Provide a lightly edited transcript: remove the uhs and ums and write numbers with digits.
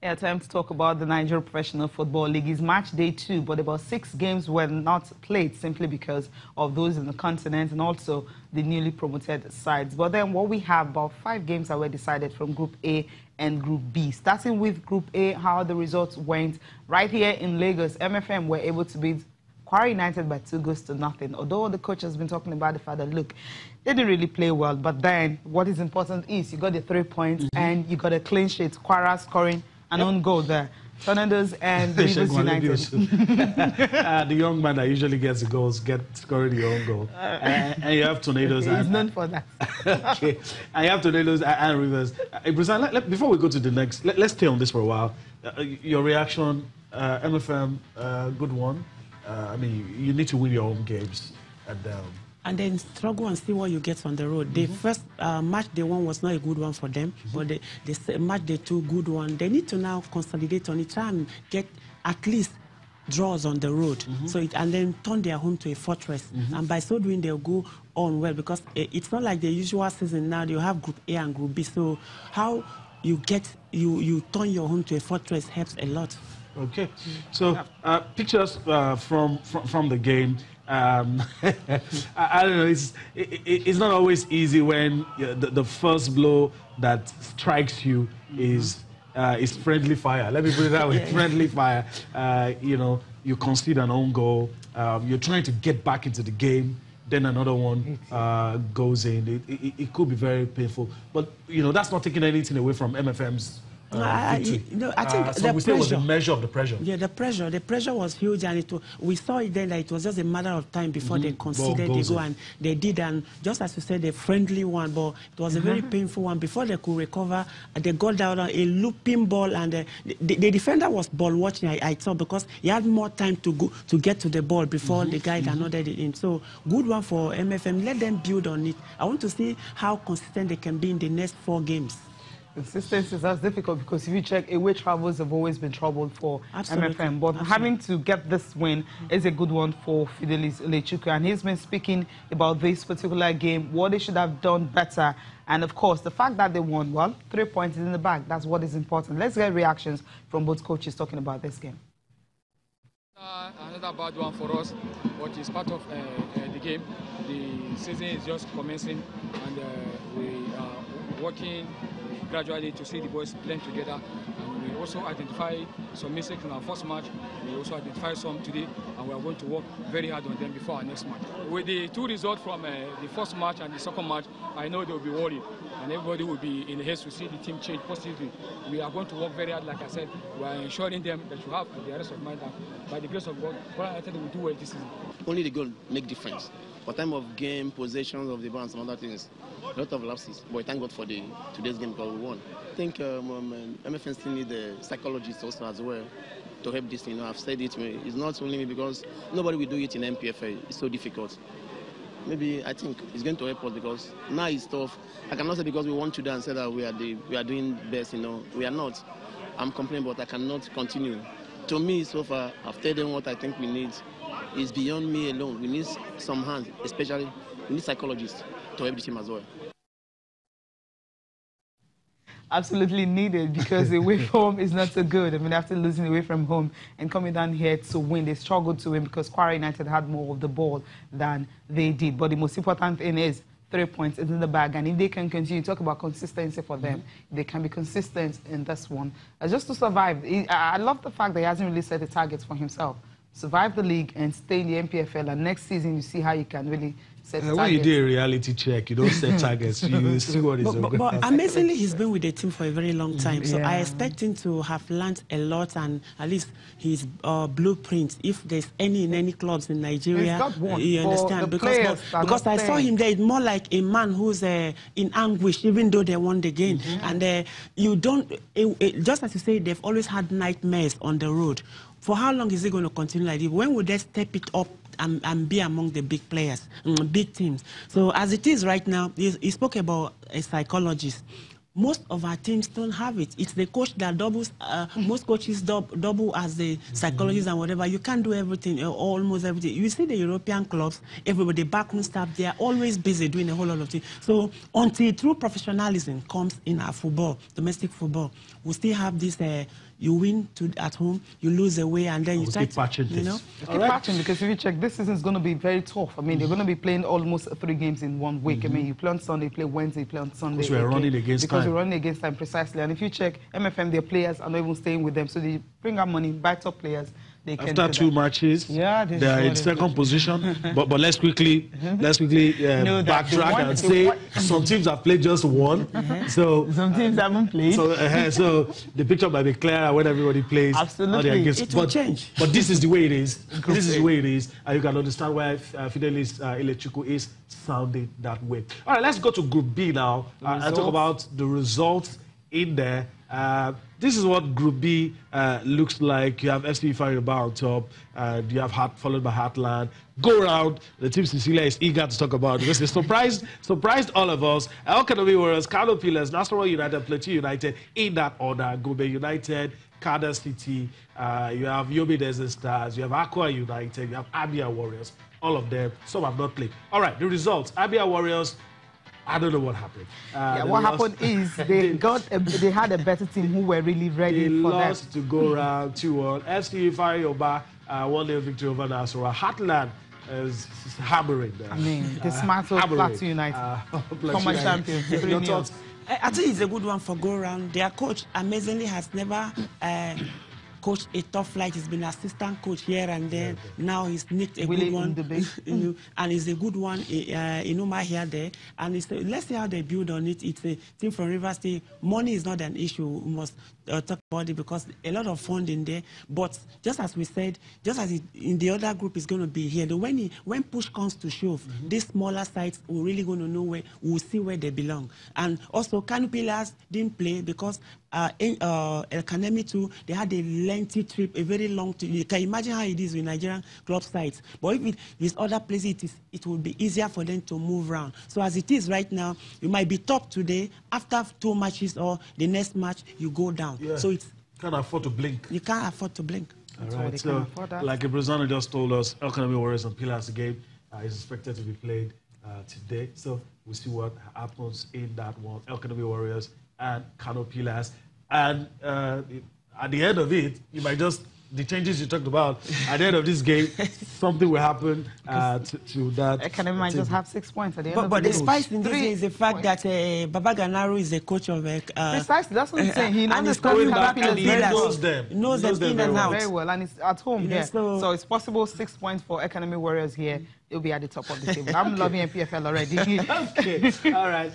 Yeah, time to talk about the Nigeria Professional Football League. It's match day 2, but about 6 games were not played simply because of those in the continent and also the newly promoted sides. But then what we have, about 5 games that were decided from Group A and Group B. Starting with Group A, how the results went. Right here in Lagos, MFM were able to beat Kwara United by 2-0. Although the coach has been talking about the fact that, look, they didn't really play well, but then what is important is you got the 3 points and you got a clean sheet. Kwara scoring an own goal there. Tornadoes and Rivers United. The young man that usually gets the goals, scoring the own goal. And you have Tornadoes. He's known for that. Okay. And you have Tornadoes and Rivers. Before we go to the next, let's stay on this for a while. Your reaction, MFM, good one. I mean, you need to win your own games. And then struggle and see what you get on the road. The first match they won was not a good one for them, but the match they two good one. They need to now consolidate on it, try and get at least draws on the road, and then turn their home to a fortress. And by so doing, they'll go on well, because it's not like the usual season now. You have Group A and Group B, so how you turn your home to a fortress helps a lot. Okay, so pictures from the game. I don't know. It's not always easy when the first blow that strikes you is friendly fire. Let me put it that way: friendly fire. You know, you concede an own goal. You're trying to get back into the game. Then another one goes in. It could be very painful. But you know, that's not taking anything away from MFM's. I think the pressure was the measure of the pressure. Yeah, the pressure was huge, and we saw it then that it was just a matter of time before they conceded the goal, and they did. And just as you said, a friendly one, but it was a very painful one. Before they could recover, they got down on a looping ball, and the defender was ball watching. I thought, because he had more time to get to the ball before the guy nodded it in. So good one for MFM. Let them build on it. I want to see how consistent they can be in the next 4 games. Consistency is as difficult, because if you check, away travels have always been troubled for MFM. But having to get this win is a good one for Fidelis Lechukwu. And he's been speaking about this particular game, what they should have done better. And of course, the fact that they won, well, 3 points is in the bag. That's what is important. Let's get reactions from both coaches talking about this game. Another bad one for us, but it's part of the game. The season is just commencing, and we are working gradually to see the boys playing together. And we also identify some mistakes in our first match. We also identify some today, and we are going to work very hard on them before our next match. With the 2 results from the first match and the second match, I know they will be worried, and everybody will be in haste to see the team change positively. We are going to work very hard, like I said. We are ensuring them that you have the rest of mind that by the grace of God, I think they will do well this season. Only the goal make difference. For time of game, possessions of the ball, and some other things, a lot of lapses. But thank God for today's game, because we won. I think MFN still need the psychologists also as well to help this thing. You know, I've said it. It's not only me, because nobody will do it in MPFL. It's so difficult. Maybe I think it's going to help us, because now it's tough. I cannot say because we want to do and say that we are doing best. You know, we are not. I'm complaining, but I cannot continue. To me, so far, I've told them what I think we need. It's beyond me alone. We need some hands, especially we need psychologists to help the team as well. Absolutely needed, because the away form is not so good. I mean, after losing away from home and coming down here to win, they struggled to win because Kwara United had more of the ball than they did. But the most important thing is 3 points is in the bag, and if they can continue, talk about consistency for them, they can be consistent in this one. Just to survive, I love the fact that he hasn't really set the targets for himself. Survive the league and stay in the MPFL, and next season you see how you can really set targets. When you do a reality check, you don't set targets, you see what is but amazingly, he's been with the team for a very long time, so I expect him to have learned a lot, and at least his blueprint, if there's any in any clubs in Nigeria, you understand, because I saw him there, it's more like a man who's in anguish, even though they won the game. And you don't, just as you say, they've always had nightmares on the road. For how long is it going to continue like this? When will they step it up and be among the big players, big teams? So as it is right now, he spoke about a psychologist. most of our teams don't have it. It's the coach that doubles, most coaches double as the psychologist and whatever. You can't do everything, almost everything. You see the European clubs, everybody, backroom staff, they are always busy doing a whole lot of things. So until true professionalism comes in our football, domestic football, we still have this, you win at home, you lose away, and then you try to, patching, because if you check, this season is going to be very tough. I mean, they're going to be playing almost 3 games in 1 week. I mean, you play on Sunday, you play Wednesday, you play on Sunday. Because we're running against time. Because we're running against time, precisely. And if you check, MFM, their players are not even staying with them. So they bring out money, buy top players. After 2 matches, they are in second position. But let's quickly backtrack and say some teams have played just 1. So some teams haven't played. So the picture might be clearer when everybody plays. Absolutely, it will change. But this is the way it is. This is the way it is, and you can understand why Fidelis Ilechukwu is sounding that way. All right, let's go to Group B now and talk about the results in there. This is what Group B looks like. You have FC Fariba on top, and you have followed by Heartland. Go round. The team Cecilia is eager to talk about because they surprised all of us. El Kanobi Warriors, Kano Pillars, National United, Plateau United, in that order. Gobe United, Kada City, you have Yobe Desert Stars, you have Aqua United, you have Abia Warriors. All of them. Some have not played. All right, the results. Abia Warriors, I don't know what happened. What happened is they had a better team who were really ready for that. They lost to go round 2-1. FC Farioba won their victory over Nasarawa. Heartland is hammering them. I mean, the smart of Plateau United, former champion. Your thoughts? I think it's a good one for go round. Their coach amazingly has never coached a tough flight. He's been assistant coach here and there. Now he's nicked a good one, and it's a good one. Inuma here there, and let's see how they build on it. It's a team from Rivers State. Money is not an issue. We must talk about it because a lot of funding there. But just as we said, just as in the other group is going to be here. When push comes to shove, these smaller sites we're really going to know where we'll see where they belong. And also, Kano Pillars didn't play because El Kanemi too, they had a lengthy trip, a very long trip. You can imagine how it is with Nigerian club sites. But if with other places, it will be easier for them to move around. So as it is right now, you might be top today. After 2 matches or the next match, you go down. Yeah. So it's can't afford to blink. You can't afford to blink. All right. So, like Ibrozano just told us, El Kanemi Warriors and Pillars game is expected to be played today. So we'll see what happens in that one. El Kanemi Warriors and Kano Pillars. And at the end of it, you might just, the changes you talked about, at the end of this game, something will happen to that. Academy might just have 6 points at the end of the game. But the spice in this is the fact that Baba Ganaro is the coach of... Precisely, that's what I'm saying. He understands he knows them in and out. Very well, and it's at home here. So it's possible 6 points for Academy Warriors here. It'll be at the top of the table. I'm loving NPFL already. Okay, all right.